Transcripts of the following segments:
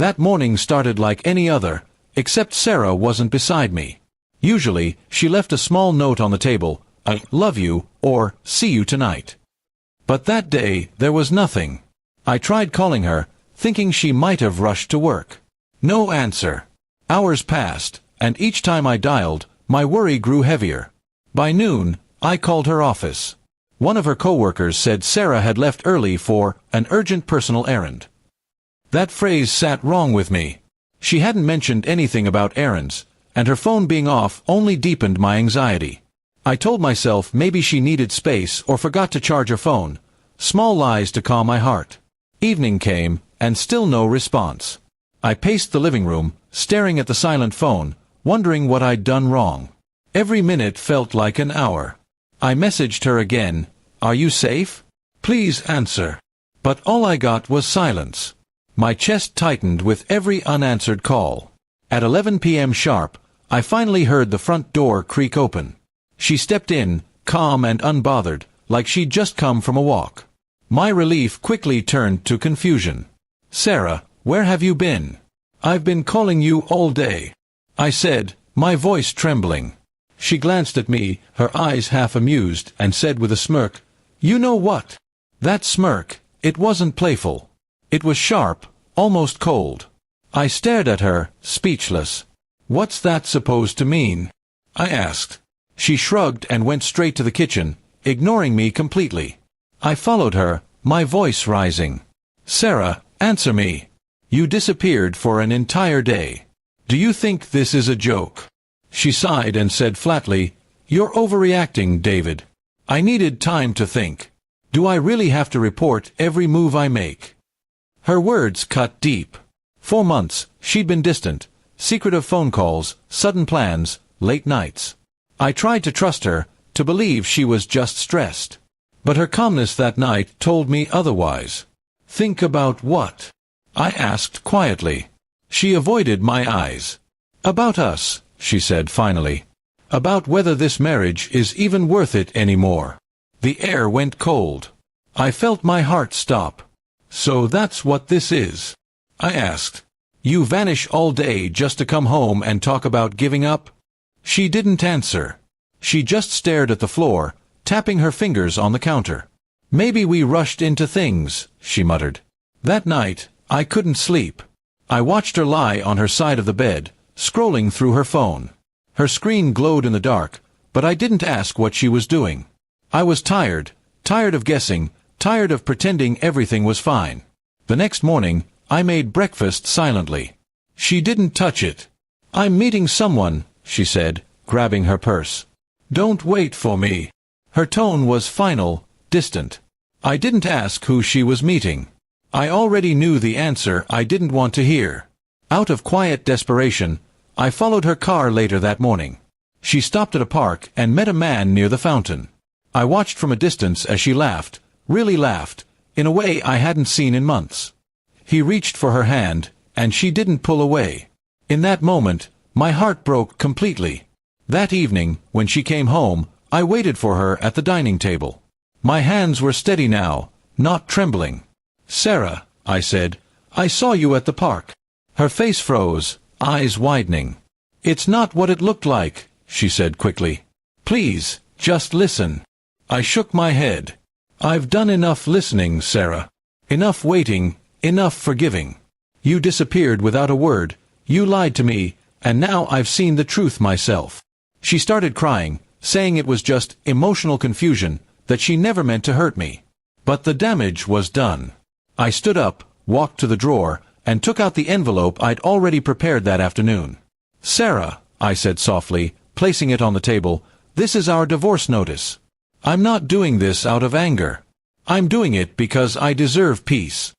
That morning started like any other, except Sarah wasn't beside me. Usually, she left a small note on the table, "I love you," or "see you tonight." But that day, there was nothing. I tried calling her, thinking she might have rushed to work. No answer. Hours passed, and each time I dialed, my worry grew heavier. By noon, I called her office. One of her coworkers said Sarah had left early for an urgent personal errand. That phrase sat wrong with me. She hadn't mentioned anything about errands, and her phone being off only deepened my anxiety. I told myself maybe she needed space or forgot to charge her phone. Small lies to calm my heart. Evening came, and still no response. I paced the living room, staring at the silent phone, wondering what I'd done wrong. Every minute felt like an hour. I messaged her again, "Are you safe? Please answer." But all I got was silence. My chest tightened with every unanswered call. At 11 p.m. sharp, I finally heard the front door creak open. She stepped in, calm and unbothered, like she'd just come from a walk. My relief quickly turned to confusion. "Sarah, where have you been? I've been calling you all day," I said, my voice trembling. She glanced at me, her eyes half amused, and said with a smirk, "You know what?" That smirk, it wasn't playful. It was sharp, almost cold. I stared at her, speechless. "What's that supposed to mean?" I asked. She shrugged and went straight to the kitchen, ignoring me completely. I followed her, my voice rising. "Sarah, answer me. You disappeared for an entire day. Do you think this is a joke?" She sighed and said flatly, "You're overreacting, David. I needed time to think. Do I really have to report every move I make?" Her words cut deep. For months, she'd been distant, secretive phone calls, sudden plans, late nights. I tried to trust her, to believe she was just stressed. But her calmness that night told me otherwise. "Think about what?" I asked quietly. She avoided my eyes. "About us," she said finally. "About whether this marriage is even worth it anymore." The air went cold. I felt my heart stop. "So that's what this is?" I asked. "You vanish all day just to come home and talk about giving up?" She didn't answer. She just stared at the floor, tapping her fingers on the counter. "Maybe we rushed into things," she muttered. That night, I couldn't sleep. I watched her lie on her side of the bed, scrolling through her phone. Her screen glowed in the dark, but I didn't ask what she was doing. I was tired of guessing, tired of pretending everything was fine. The next morning, I made breakfast silently. She didn't touch it. "I'm meeting someone," she said, grabbing her purse. "Don't wait for me." Her tone was final, distant. I didn't ask who she was meeting. I already knew the answer I didn't want to hear. Out of quiet desperation, I followed her car later that morning. She stopped at a park and met a man near the fountain. I watched from a distance as she laughed, really laughed, in a way I hadn't seen in months. He reached for her hand, and she didn't pull away. In that moment, my heart broke completely. That evening, when she came home, I waited for her at the dining table. My hands were steady now, not trembling. "Sarah," I said, "I saw you at the park." Her face froze, eyes widening. "It's not what it looked like," she said quickly. "Please, just listen." I shook my head. "I've done enough listening, Sarah. Enough waiting, enough forgiving. You disappeared without a word, you lied to me, and now I've seen the truth myself." She started crying, saying it was just emotional confusion, that she never meant to hurt me. But the damage was done. I stood up, walked to the drawer, and took out the envelope I'd already prepared that afternoon. "Sarah," I said softly, placing it on the table, "this is our divorce notice. I'm not doing this out of anger. I'm doing it because I deserve peace."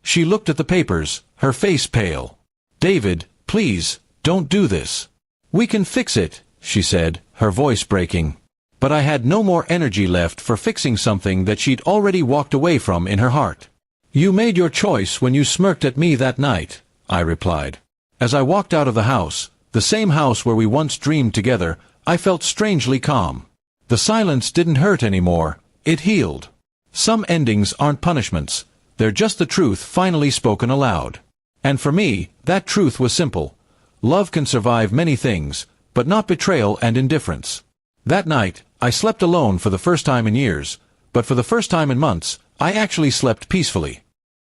She looked at the papers, her face pale. "David, please, don't do this." "We can fix it," she said, her voice breaking. But I had no more energy left for fixing something that she'd already walked away from in her heart. "You made your choice when you smirked at me that night," I replied. As I walked out of the house, the same house where we once dreamed together, I felt strangely calm. The silence didn't hurt anymore, it healed. Some endings aren't punishments, they're just the truth finally spoken aloud. And for me, that truth was simple. Love can survive many things, but not betrayal and indifference. That night, I slept alone for the first time in years, but for the first time in months, I actually slept peacefully.